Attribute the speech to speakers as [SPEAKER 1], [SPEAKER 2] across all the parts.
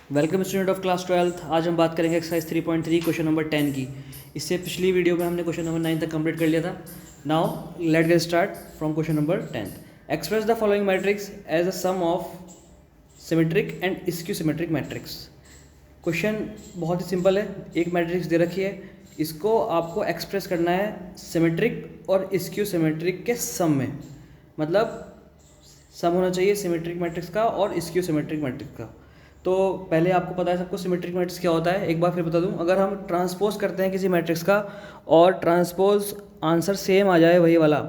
[SPEAKER 1] Welcome student of class 12th। आज हम बात करेंगे एक्सरसाइज 3.3 क्वेश्चन नंबर 10 की। इससे पिछली वीडियो में हमने क्वेश्चन नंबर 9 तक कंप्लीट कर लिया था। Now let get start from question number 10। Express the following matrix as a sum of symmetric and skew symmetric matrix. Question बहुत ही सिंपल है। एक मैट्रिक्स दे रखी है, इसको आपको एक्सप्रेस करना है सिमेट्रिक और स्क्यू सिमेट्रिक के सम में। मतलब सम होना चाहिए सिमेट्रिक मैट्रिक्स का और स्क्यू सिमेट्रिक मैट्रिक्स का। तो पहले आपको पता है सबको सिमेट्रिक मैट्रिक्स क्या होता है। एक बार फिर बता दूं, अगर हम ट्रांसपोज करते हैं किसी मैट्रिक्स का और ट्रांसपोज आंसर सेम आ जाए वही वाला,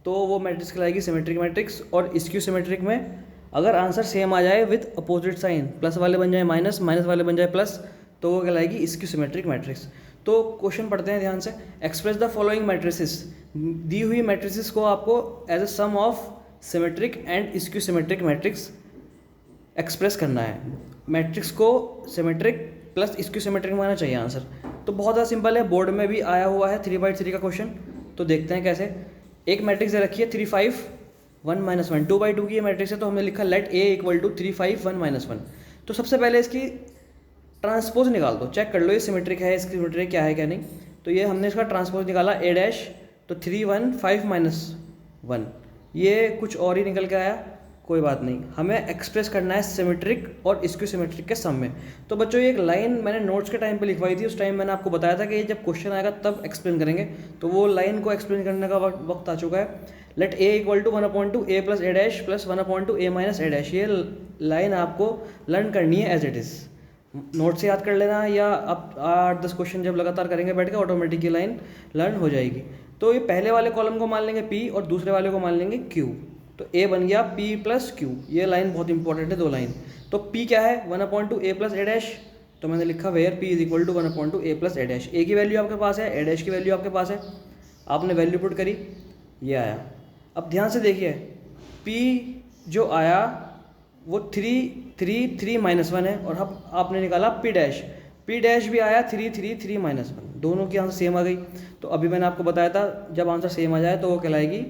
[SPEAKER 1] तो वो मैट्रिक्स कहलाएगी सिमेट्रिक मैट्रिक्स। और स्क्यू सिमेट्रिक में अगर आंसर सेम आ जाए विथ अपोजिट साइन, प्लस वाले बन जाए माइनस, माइनस वाले बन जाए प्लस, तो वो कहलाएगी स्क्यू सिमेट्रिक मैट्रिक्स। तो क्वेश्चन पढ़ते हैं ध्यान से। Express the following matrices. दी हुई मैट्रिसेस को आपको as a sum of symmetric and skew symmetric matrix express करना है। मैट्रिक्स को सिमेट्रिक प्लस स्क्यू सिमेट्रिक में आना चाहिए आंसर। तो बहुत ज़्यादा सिंपल है, बोर्ड में भी आया हुआ है 3/3 का क्वेश्चन। तो देखते हैं कैसे। एक मैट्रिक्स दे रखी है 3 5 1 -1, 2/2 की ये मैट्रिक्स है। तो हमने लिखा लेट ए इक्वल टू 3 5 1 -1। तो सबसे पहले इसकी ट्रांसपोज निकाल दो, चेक कर लो ये सिमेट्रिक है, इसकी सिमेट्रिक क्या है क्या नहीं। तो ये हमने इसका ट्रांसपोज निकाला ए डैश, तो 3 1 5 -1, ये कुछ और ही निकल के आया। कोई बात नहीं, हमें एक्सप्रेस करना है सिमेट्रिक और स्क्यू सिमेट्रिक के सम में। तो बच्चों ये एक लाइन मैंने नोट्स के टाइम पे लिखवाई थी। उस टाइम मैंने आपको बताया था कि जब क्वेश्चन आएगा तब एक्सप्लेन करेंगे। तो वो लाइन को एक्सप्लेन करने का वक्त आ चुका है। Let A equal to 1/2 a plus A dash plus 1/2 a minus A dash. ये लाइन आपको लर्न करनी है एज इट इज़। नोट से याद कर लेना, या आप 8-10 क्वेश्चन जब लगातार करेंगे बैठ के ऑटोमेटिक ये लाइन लर्न हो जाएगी। तो ये पहले वाले कॉलम को मान लेंगे P और दूसरे वाले को मान लेंगे Q। तो A बन गया P प्लस Q। ये लाइन बहुत इंपॉर्टेंट है, दो लाइन। तो P क्या है 1/2 a प्लस ए डैश। तो मैंने लिखा where P is equal to 1/2 a plus A dash. A की वैल्यू आपके पास है, ए डैश की वैल्यू आपके पास है, आपने वैल्यू पुट करी, ये आया। अब ध्यान से देखिए, P जो आया वो 3 3 3 -1 है, और अब आपने निकाला P डैश। P डैश भी आया 3 3 3 -1, दोनों की आंसर सेम आ गई। तो अभी मैंने आपको बताया था जब आंसर सेम आ जाए तो वो कहलाएगी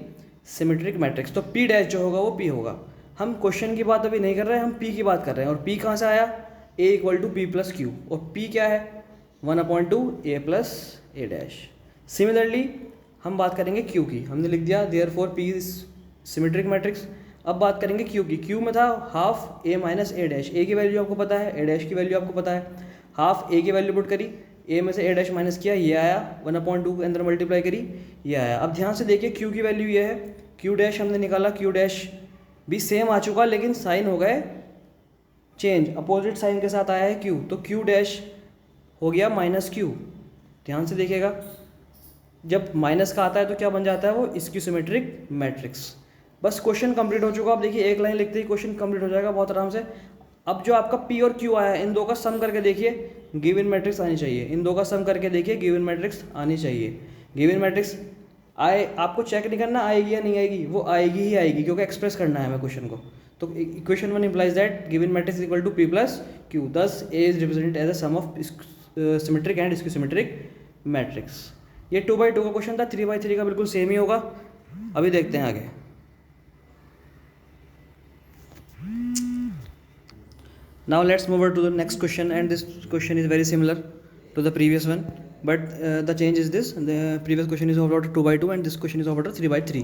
[SPEAKER 1] सिमेट्रिक मैट्रिक्स। तो P डैश जो होगा वो P होगा। हम क्वेश्चन की बात अभी नहीं कर रहे हैं, हम P की बात कर रहे हैं। और P कहाँ से आया, A equal to P plus Q, और P क्या है 1/2 a plus A dash. Similarly हम बात करेंगे Q की, हमने लिख दिया therefore P is symmetric matrix. अब बात करेंगे Q की। Q में था half a minus A dash. A की वैल्यू आपको पता है, ए डैश की वैल्यू आपको पता है। हाफ a की वैल्यू पुट करी, a में से ए डैश माइनस किया, ये आया 1/2 के अंदर मल्टीप्लाई करी, ये आया। अब ध्यान से देखिए Q की वैल्यू ये है, Q डैश हमने निकाला, Q डैश भी सेम आ चुका, लेकिन साइन हो गए चेंज, अपोजिट साइन के साथ आया है Q। तो Q डैश हो गया -Q। ध्यान से देखिएगा, जब माइनस का आता है तो क्या बन जाता है वो स्क्यू सिमेट्रिक मैट्रिक्स। बस क्वेश्चन कंप्लीट हो चुका। आप देखिए एक लाइन लिखते ही क्वेश्चन कंप्लीट हो जाएगा बहुत आराम से। अब जो आपका P और Q आया है, इन दो का सम करके देखिए, गिवन मैट्रिक्स आनी चाहिए। इन दो का सम करके देखिए, गिवन मैट्रिक्स आनी चाहिए। गिवन मैट्रिक्स आए, आपको चेक नहीं करना आएगी या नहीं आएगी, वो आएगी ही आएगी, क्योंकि एक्सप्रेस करना है हमें क्वेश्चन को। तो equation 1 implies that given matrix equal to P plus Q, thus A is represent as a sum of symmetric and skew symmetric matrix. ये 2/2 का क्वेश्चन था, 3/3 का बिल्कुल सेम ही होगा। अभी देखते हैं आगे। Now let's move on to the next question, and this question is very similar to the previous one, but the change is this: the previous question is of order 2/2 and this question is of order 3/3.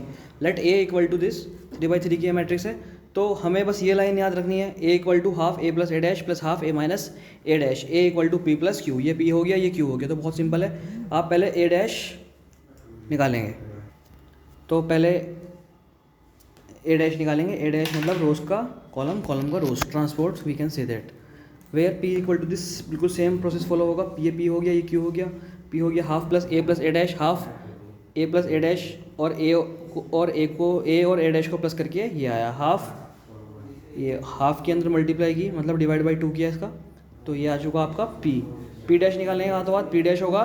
[SPEAKER 1] Let A equal to this 3/3 की matrix है। तो हमें बस ये line याद रखनी है, A equal to half a plus A dash plus half a minus A dash. A equal to P plus Q, ये P हो गया, ये Q हो गया। तो बहुत सिंपल है, आप पहले A डैश निकालेंगे। तो पहले ए डैश निकालेंगे। ए डैश मतलब रोज का कॉलम, कॉलम का rows, transpose we can say that. Where P equal to this, बिल्कुल सेम प्रोसेस फॉलो होगा। ये P हो गया, ये Q हो गया। P हो गया half plus A dash, half a plus A dash, और A और ए डैश को प्लस करके ये आया हाफ। ये हाफ के अंदर मल्टीप्लाई की, मतलब डिवाइड बाई 2 किया इसका, तो ये आ चुका आपका P डैश निकालेंगे हाथों हाथ। P डैश होगा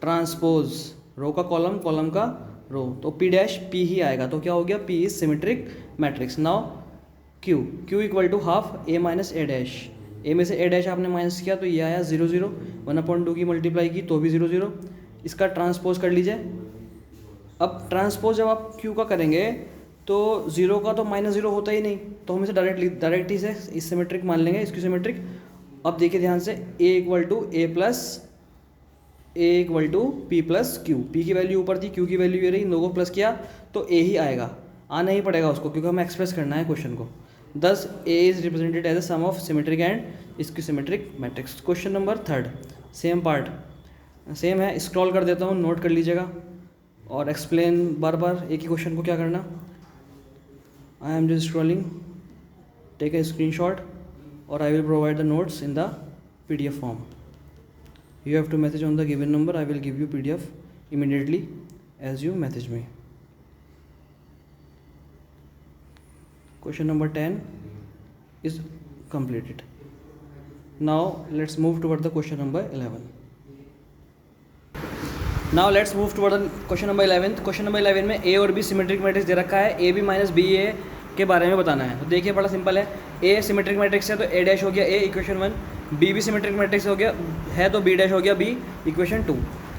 [SPEAKER 1] ट्रांसपोज, रो का कॉलम, कॉलम का रो, तो P डैश P ही आएगा। तो क्या हो गया, P is symmetric matrix. Now Q equal to half a minus A dash. A में से ए डैश आपने माइनस किया तो ये आया 0 0, 1/2 की मल्टीप्लाई की तो भी 0 0। इसका ट्रांसपोज कर लीजिए। अब ट्रांसपोज जब आप Q का करेंगे तो 0 का तो -0 होता ही नहीं, तो हम इसे डायरेक्ट ही से इस सिमेट्रिक मान लेंगे, इसकी सिमेट्रिक। अब देखिए ध्यान से, A equal to P plus Q. P की वैल्यू ऊपर थी, क्यू की वैल्यू ये रही, इन दोनों को प्लस किया तो ए ही आएगा, आना ही पड़ेगा उसको, क्योंकि हमें एक्सप्रेस करना है क्वेश्चन को। दस A is represented as a sum of symmetric and skew symmetric matrix. Question number third, same part same है, स्क्रॉल कर देता हूँ, नोट कर लीजिएगा और एक्सप्लेन बार बार एक ही क्वेश्चन को क्या करना। I am just scrolling, take a screenshot और I will provide the notes in the PDF form. You have to message on the given number. I will give you PDF immediately as you message me. Question number 10 is completed. Now let's move toward the question number 11. Now let's move toward the question number 11. Question number 11 में A और B symmetric matrix दे रखा है, AB minus BA के बारे में बताना है। तो देखिए बड़ा सिंपल है, A सिमेट्रिक मैट्रिक्स है तो A डैश हो गया A इक्वेशन 1, B भी सिमेट्रिक मैट्रिक्स हो गया है तो B डैश हो गया B इक्वेशन 2।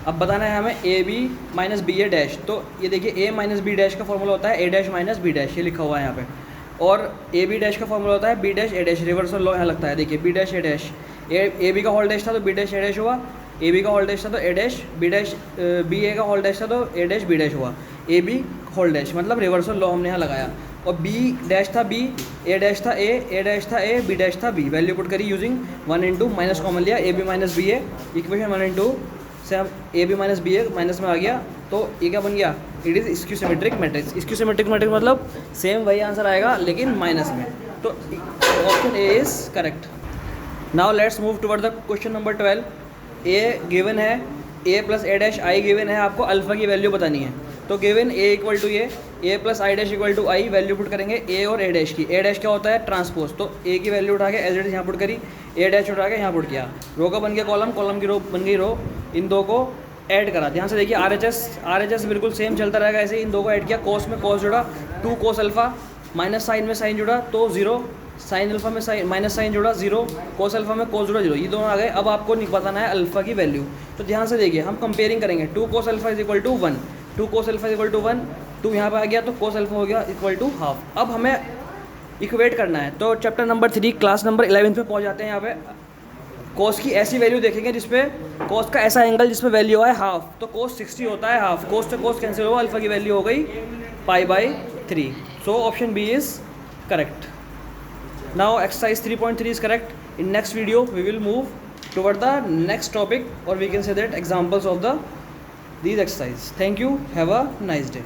[SPEAKER 1] अब बताना है हमें AB माइनस BA डैश। तो ये देखिए A माइनस B डैश का फॉर्मूला होता है A dash minus B dash, ये लिखा हुआ है यहाँ पे, और AB डैश का फॉर्मूला होता है B dash A dash, reversal law यहाँ लगता है। देखिए B dash A dash, AB का होल डैश था तो B डैश A डैश हुआ, AB का होल डैश था तो A dash B dash, BA का होल डैश था तो A डैश B डैश हुआ, AB होल डैश, मतलब रिवर्सल लॉ हमने यहाँ लगाया। और B डैश था B, A डैश था A डैश था A, B डैश था B, वैल्यू पुट करी यूजिंग 1 इंटू माइनस कॉमन लिया, AB minus BA equation 1 into से हम AB माइनस BA माइनस में आ गया, तो ये क्या बन गया, it is skew symmetric matrix. Skew symmetric matrix मतलब सेम वही आंसर आएगा लेकिन माइनस में, तो option A is correct. Now let's move toward the question number 12। A given है, A plus A dash I given है, आपको अल्फ़ा की वैल्यू बतानी है। तो given A equal to A plus I dash equal to I, value put करेंगे A और A dash की। A डैश क्या होता है, ट्रांसपोज, तो A की वैल्यू उठा के एज इट इज यहाँ पुट करी, A डैश उठा के यहाँ पुट किया, रो का बन गया कॉलम, कॉलम की रो बन गई रो, इन दो को ऐड करा। ध्यान से देखिए RHS बिल्कुल सेम चलता रहेगा, ऐसे इन दो को ऐड किया, कोस में कोस जुड़ा 2 कोस अल्फ़ा, माइनस साइन में साइन जुड़ा तो 0, साइन अल्फ़ा में साइन माइनस साइन जुड़ा 0, कोस अल्फ़ा में कोस जुड़ा 0, ये दोनों आ गए। अब आपको बताना है अल्फ़ा की वैल्यू। तो ध्यान से देखिए, हम कंपेयरिंग करेंगे, 2 cos alpha is equal to 1, 2 cos alpha is equal to 1, 2 यहाँ पर आ गया तो कोस अल्फ़ा हो गया इक्वल टू हाफ। अब हमें इक्वेट करना है, तो चैप्टर नंबर 3 क्लास नंबर 11 पे पहुँच जाते हैं। यहाँ पे कोस की ऐसी वैल्यू देखेंगे जिसपे कोस का ऐसा एंगल जिसपे वैल्यू है हाफ, तो कोस 60 होता है हाफ, कोस से कोस कैंसिल होगा, अल्फ़ा की वैल्यू हो गई π/3। So option B is correct. Now exercise 3.3 is correct. In next video we will move toward the next topic, or we can say that examples of these exercises. Thank you. Have a nice day.